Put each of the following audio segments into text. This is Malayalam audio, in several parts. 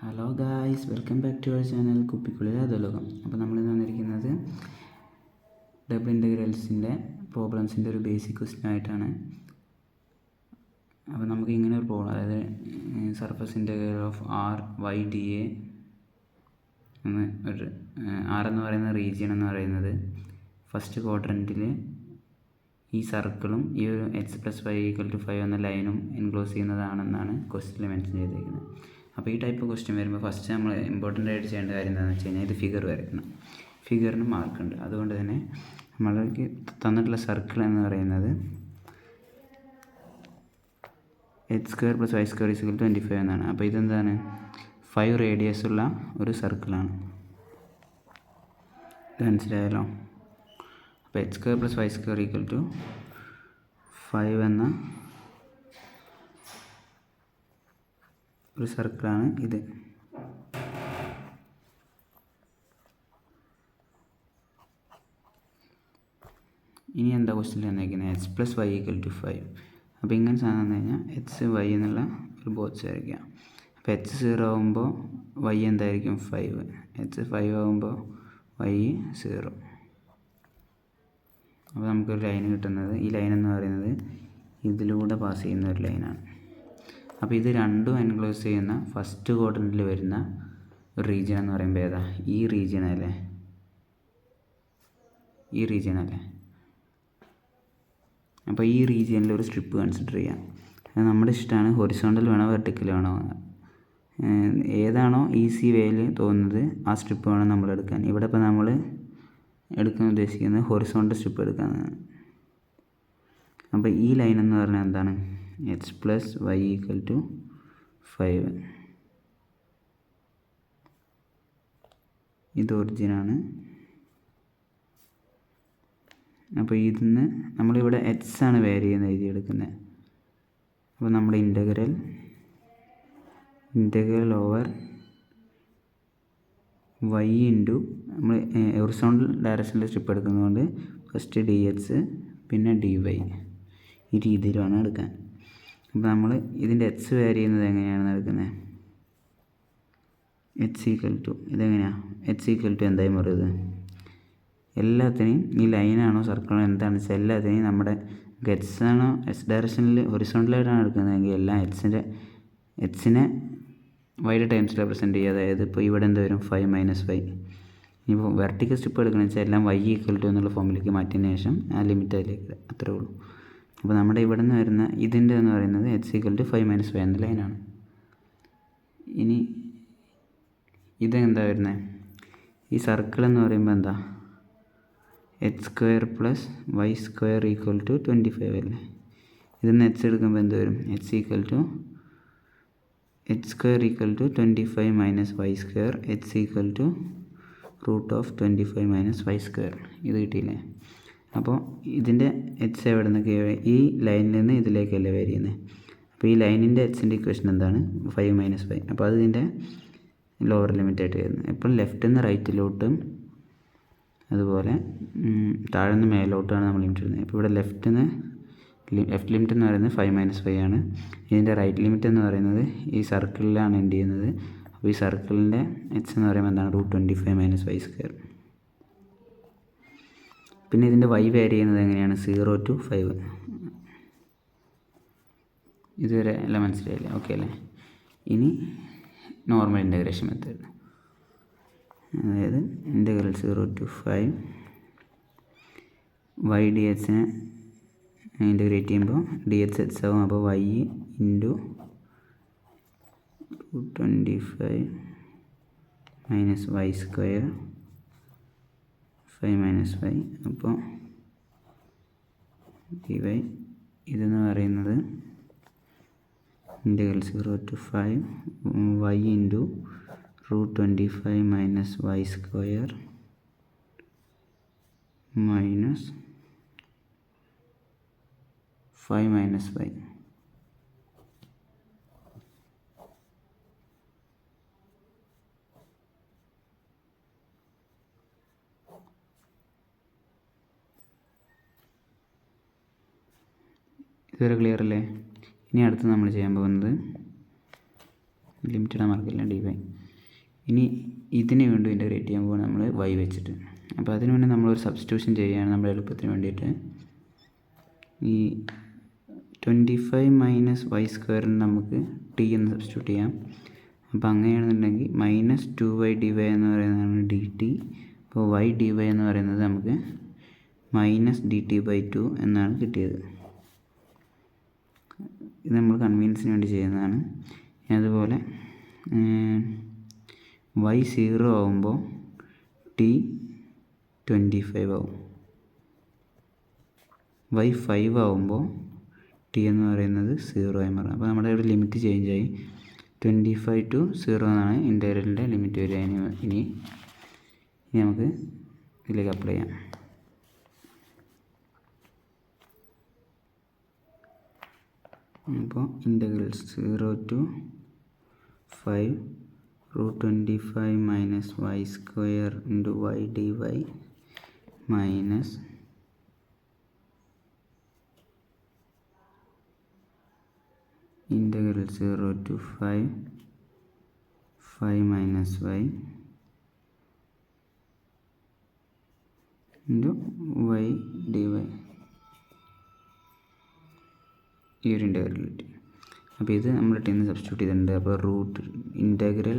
Hello guys, welcome back to our channel കുപ്പിക്കുള്ളിൽ അധോലോകം. അപ്പോൾ നമ്മളിന്ന് വന്നിരിക്കുന്നത് ഡബിൾ ഇൻ്റഗ്രൽസിൻ്റെ പ്രോബ്ലംസിൻ്റെ ഒരു ബേസിക് ക്വസ്റ്റ്യൻ ആയിട്ടാണ്. അപ്പോൾ നമുക്ക് ഇങ്ങനെ ഒരു പ്രോബ്ലം, അതായത് surface integral of R Y D A എന്ന് ഒരു ആർ എന്ന് പറയുന്ന റീജിയൻ എന്ന് പറയുന്നത് ഫസ്റ്റ് ക്വാഡ്രൻറ്റിൽ ഈ സർക്കിളും ഈ ഒരു X plus Y equal to 5 എന്ന ലൈനും എൻക്ലോസ് ചെയ്യുന്നതാണെന്നാണ് ക്വസ്റ്റ്യനിൽ മെൻഷൻ ചെയ്തിരിക്കുന്നത്. അപ്പോൾ ഈ ടൈപ്പ് ക്വസ്റ്റ്യൻ വരുമ്പോൾ ഫസ്റ്റ് നമ്മൾ ഇമ്പോർട്ടൻ്റ് ആയിട്ട് ചെയ്യേണ്ട കാര്യം എന്താണെന്ന് വെച്ച് കഴിഞ്ഞാൽ ഇത് ഫിഗർ വരയ്ക്കണം. ഫിഗറിന് മാർക്കുണ്ട്. അതുകൊണ്ട് തന്നെ നമ്മൾക്ക് തന്നിട്ടുള്ള സർക്കിൾ എന്ന് പറയുന്നത് X square plus Y square equal to 25 എന്നാണ്. അപ്പോൾ ഇതെന്താണ്, 5 റേഡിയസ് ഉള്ള ഒരു സർക്കിളാണ്. ഇത് മനസ്സിലായല്ലോ. അപ്പോൾ X square plus Y square equal to 5 എന്ന ഒരു സർക്കിളാണ് ഇത്. ഇനി എന്താ ക്വസ്റ്റ്യൻ തന്നിരിക്കുന്നത്, X plus Y equal to 5. അപ്പോൾ ഇങ്ങനെ സാധനം വന്നു കഴിഞ്ഞാൽ എക്സ് വൈ എന്നുള്ള ഒരു ബോക്സ് ആയിരിക്കാം. അപ്പോൾ എച്ച് 0 ആകുമ്പോൾ വൈ എന്തായിരിക്കും 5, എച്ച് 5 ആകുമ്പോൾ വൈ 0. അപ്പോൾ നമുക്കൊരു ലൈൻ കിട്ടുന്നത്, ഈ ലൈൻ എന്ന് പറയുന്നത് ഇതിലൂടെ പാസ് ചെയ്യുന്ന ഒരു ലൈനാണ്. അപ്പോൾ ഇത് രണ്ടും എൻക്ലോസ് ചെയ്യുന്ന ഫസ്റ്റ് ക്വാഡ്രൻറ്റിൽ വരുന്ന ഒരു റീജിയൻ എന്ന് പറയുമ്പോൾ ഏതാ, ഈ റീജിയൻ അല്ലേ, ഈ റീജിയൻ അല്ലേ. അപ്പോൾ ഈ റീജിയനിൽ ഒരു സ്ട്രിപ്പ് കൺസിഡർ ചെയ്യാം. അത് നമ്മുടെ ഇഷ്ടമാണ്, ഹൊറിസോണ്ടൽ വേണോ വെർട്ടിക്കൽ വേണോ, ഏതാണോ ഈസി വേയിൽ തോന്നുന്നത് ആ സ്ട്രിപ്പ് വേണം നമ്മൾ എടുക്കാൻ. ഇവിടെ ഇപ്പോൾ നമ്മൾ എടുക്കാൻ ഉദ്ദേശിക്കുന്നത് ഹൊറിസോണ്ടൽ സ്ട്രിപ്പ് എടുക്കാനാണ്. അപ്പോൾ ഈ ലൈൻ എന്ന് പറഞ്ഞാൽ എന്താണ്, X plus Y equal to 5. ഇത് ഒറിജിനാണ്. അപ്പോൾ ഇതിന്ന് നമ്മളിവിടെ എക്സ് ആണ് വേരി ചെയ്യുന്ന എഴുതിയെടുക്കുന്നത്. അപ്പോൾ നമ്മുടെ ഇൻ്റഗ്രൽ ഓവർ വൈ ഇൻറ്റു നമ്മൾ ഹൊറിസോണ്ടൽ ഡയറക്ഷനിൽ സ്ട്രിപ്പ് എടുക്കുന്നതുകൊണ്ട് ഫസ്റ്റ് ഡി എക്സ് പിന്നെ ഡി വൈ ഈ രീതിയിൽ വേണം എടുക്കാൻ. അപ്പോൾ നമ്മൾ ഇതിൻ്റെ എക്സ് വേരി ചെയ്യുന്നത് എങ്ങനെയാണ് എടുക്കുന്നത്, എക്സ് ഈക്വൽ ടു ഇതെങ്ങനെയാണ്, എക്സ് ഈക്വൽ ടു എന്തായി മാറിയത്, എല്ലാത്തിനെയും ഈ ലൈനാണോ സർക്കിളാണോ എന്താണെന്ന് വെച്ചാൽ എല്ലാത്തിനെയും നമ്മുടെ എക്സ് ആണോ എക്സ് ഡയറക്ഷനിൽ ഹൊറിസോണ്ടലായിട്ടാണ് എടുക്കുന്നതെങ്കിൽ എല്ലാം എക്സിനെ വൈയുടെ ടൈംസിൽ റെപ്രസെൻറ്റ് ചെയ്യുക. അതായത് ഇപ്പോൾ ഇവിടെ എന്ത് വരും, 5 - 5. ഇനിയിപ്പോൾ വെർട്ടിക്കൽ സ്ട്രിപ്പ് എടുക്കണമെന്ന് വെച്ചാൽ എല്ലാം വൈ ഈക്വൽ ടു എന്നുള്ള ഫോമിലേക്ക് മാറ്റിയതിന് ശേഷം ആ ലിമിറ്റ് അതിലേക്ക്, അത്രേ ഉള്ളൂ. അപ്പോൾ നമ്മുടെ ഇവിടെ നിന്ന് വരുന്ന ഇതിൻ്റെ എന്ന് പറയുന്നത് എക്സ് ഈക്വൽ ടു 5 - 5 എന്ന ലൈനാണ്. ഇനി ഇതെന്താ വരുന്നത്, ഈ സർക്കിൾ എന്ന് പറയുമ്പോൾ എന്താ, X square plus Y square equal to 25 അല്ലേ. ഇതിന്ന് എക്സ് എടുക്കുമ്പോൾ എന്ത് വരും, X square equal to 25 - Y square, X equal to √25 - Y square. ഇത് കിട്ടിയില്ലേ. അപ്പോൾ ഇതിൻ്റെ എച്ച് എവിടെ നിന്നൊക്കെ, ഈ ലൈനിൽ നിന്ന് ഇതിലേക്കല്ലേ വരികയെന്ന്. അപ്പോൾ ഈ ലൈനിൻ്റെ എച്ചിൻ്റെ ഇക്വേഷൻ എന്താണ്, 5 - 5. അപ്പോൾ അത് ഇതിൻ്റെ ലോവർ ലിമിറ്റായിട്ട് വരുന്നത്. എപ്പോഴും ലെഫ്റ്റിൽ നിന്ന് റൈറ്റിലോട്ടും അതുപോലെ താഴെ നിന്ന് മേലോട്ടാണ് നമ്മൾ ലിമിറ്റ് ഇടുന്നത്. ഇപ്പോൾ ഇവിടെ ലെഫ്റ്റ് ലിമിറ്റ് എന്ന് പറയുന്നത് 5 - 5 ആണ്. ഇതിൻ്റെ റൈറ്റ് ലിമിറ്റ് എന്ന് പറയുന്നത് ഈ സർക്കിളിലാണ് എൻഡ് ചെയ്യുന്നത്. അപ്പോൾ ഈ സർക്കിളിൻ്റെ എച്ച് എന്ന് പറയുമ്പോൾ എന്താണ്, √25 - വൈ സ്ക്വയർ. പിന്നെ ഇതിൻ്റെ വൈ വേരി ചെയ്യുന്നത് എങ്ങനെയാണ്, 0 to 5. ഇതുവരെ എല്ലാം മനസ്സിലായില്ലേ, ഓക്കെ അല്ലേ. ഇനി നോർമൽ ഇൻ്റഗ്രേഷൻ മെത്തേഡ്, അതായത് ഇൻ്റഗ്രൽ 0 to 5 വൈ ഡി എക്സിനെ ഇൻ്റഗ്രേറ്റ് ചെയ്യുമ്പോൾ ഡി എക്സ് എക്സ് ആവും. അപ്പോൾ വൈ ഇൻറ്റു √25 - വൈ സ്ക്വയർ 5 - 5. അപ്പോൾ ഡി വൈ ഇതെന്ന് പറയുന്നത് integral 0 to 5 Y into √25 - Y square minus 5 - 5. ഇതുവരെ ക്ലിയർ അല്ലേ. ഇനി അടുത്ത് നമ്മൾ ചെയ്യാൻ പോകുന്നത് ലിമിറ്റ് ഇടാൻ മറക്കില്ല, dy. ഇനി ഇതിനെ വീണ്ടും ഇൻ്റഗ്രേറ്റ് ചെയ്യാൻ പോകുന്നത് നമ്മൾ y വെച്ചിട്ട്. അപ്പോൾ അതിന് വേണ്ടി നമ്മളൊരു സബ്സ്റ്റിറ്റ്യൂഷൻ ചെയ്യുകയാണ് നമ്മുടെ എളുപ്പത്തിന് വേണ്ടിയിട്ട്. ഈ 25 മൈനസ് y² നമുക്ക് t എന്ന് സബ്സ്റ്റിറ്റ്യൂട്ട് ചെയ്യാം. അപ്പോൾ അങ്ങനെയാണെന്നുണ്ടെങ്കിൽ -2y dy എന്ന് പറയുന്നതാണ് dt. അപ്പോൾ y dy എന്ന് പറയുന്നത് നമുക്ക് -dt/2 എന്നാണ് കിട്ടിയത്. ഇത് നമ്മൾ കൺവീനിയൻസിന് വേണ്ടി ചെയ്യുന്നതാണ്. അതുപോലെ y 0 ആകുമ്പോൾ t 25 ആവും. y 5 ആകുമ്പോൾ t എന്ന് പറയുന്നത് 0 ആയി മാറും. അപ്പോൾ നമ്മുടെ ഇവിടെ ലിമിറ്റ് ചേഞ്ച് ആയി. 25 to 0 എന്നാണ് ഇൻ്റഗ്രലിൻ്റെ ലിമിറ്റ് വരിക. ഇനി നമുക്ക് ഇതിലേക്ക് അപ്ലൈ ചെയ്യാം. അപ്പോൾ integral 0 to 5 √25 minus y² into y dy minus integral 0 to 5 minus y into y dy. ഈ ഒരു ഇൻ്റഗ്രൽ കിട്ടി. അപ്പോൾ ഇത് നമ്മൾ ടെന്ന് സബ്സ്റ്റിറ്റ്യൂട്ട് ചെയ്തിട്ടുണ്ട്. അപ്പോൾ ഇൻ്റഗ്രൽ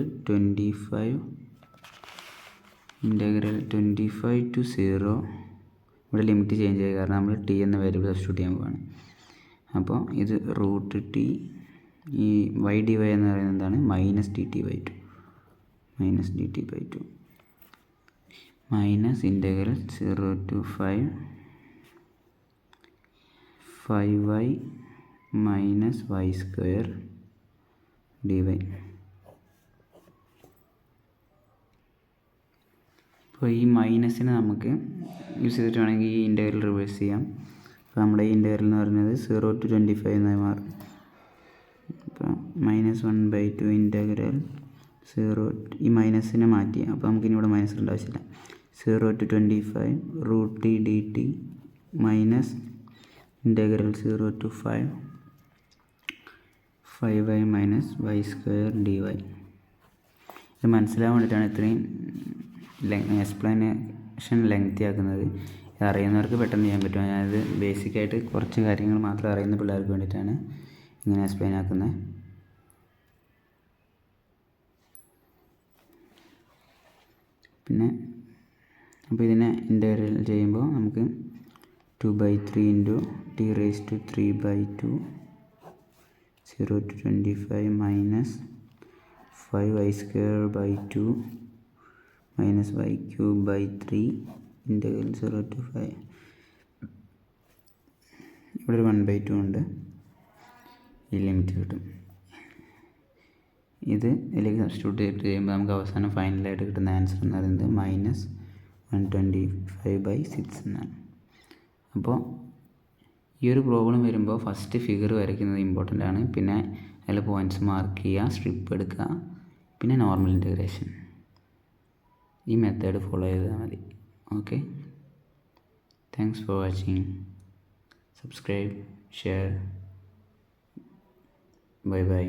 25 to 0 ഇവിടെ ലിമിറ്റ് ചേഞ്ച് ആയി, കാരണം നമ്മൾ t എന്ന വേരിയബിൾ സബ്സ്റ്റിറ്റ്യൂട്ട് ചെയ്യാൻ പോവാണ്. അപ്പോൾ ഇത് √t, ഈ y dy എന്ന് പറയുന്നത് എന്താണ്, -dt/2 minus integral 0 to 5y minus y² dy. അപ്പോൾ ഈ മൈനസിനെ നമുക്ക് യൂസ് ചെയ്തിട്ട് വേണമെങ്കിൽ ഈ ഇൻ്റഗ്രൽ റിവേഴ്സ് ചെയ്യാം. അപ്പോൾ നമ്മുടെ ഈ ഇൻ്റഗ്രൽ എന്ന് പറയുന്നത് 0 to 25 എന്നായി മാറും. അപ്പോൾ -1/2 ഇൻ്റഗ്രൽ 0, ഈ മൈനസിനെ മാറ്റി. അപ്പോൾ നമുക്കിനി ഇവിടെ മൈനസ് ഇടേണ്ട ആവശ്യമില്ല. 0 to 25 √t dt minus integral 0 to 5y minus y² dy. ഇത് മനസ്സിലാവാൻ വേണ്ടിയിട്ടാണ് ഇത്രയും എക്സ്പ്ലനേഷൻ ലെങ്തി ആക്കുന്നത്. ഇത് അറിയുന്നവർക്ക് പെട്ടെന്ന് ചെയ്യാൻ പറ്റും. ഞാനത് ബേസിക്കായിട്ട് കുറച്ച് കാര്യങ്ങൾ മാത്രം അറിയുന്ന പിള്ളേർക്ക് വേണ്ടിയിട്ടാണ് ഇങ്ങനെ എക്സ്പ്ലെയിൻ ആക്കുന്നത്. പിന്നെ അപ്പോൾ ഇതിനെ ഇൻ്റഗ്രൽ ചെയ്യുമ്പോൾ നമുക്ക് 2/3 into t⁻³ 0 to 25 minus 5y²/2 minus y³ integral 0 to 5. ഇവിടെ ഒരു 1/2 ഉണ്ട്, ഈ ലിമിറ്റ് കിട്ടും. ഇത് ഇതിലേക്ക് സബ്സ്റ്റിറ്റ്യൂട്ട് ചെയ്തിട്ട് ചെയ്യുമ്പോൾ നമുക്ക് അവസാനം ഫൈനലായിട്ട് കിട്ടുന്ന ആൻസർ എന്ന് പറയുന്നത് -125/6 എന്നാണ്. അപ്പോൾ ഈ ഒരു പ്രോബ്ലം വരുമ്പോൾ ഫസ്റ്റ് ഫിഗർ വരയ്ക്കുന്നത് ഇമ്പോർട്ടൻ്റ് ആണ്. പിന്നെ അതിൽ പോയിൻറ്റ്സ് മാർക്ക് ചെയ്യുക, സ്ട്രിപ്പ് എടുക്കുക, പിന്നെ നോർമൽ ഇൻ്റഗ്രേഷൻ. ഈ മെത്തേഡ് ഫോളോ ചെയ്താൽ മതി. Okay, thanks for watching. Subscribe, share. Bye bye.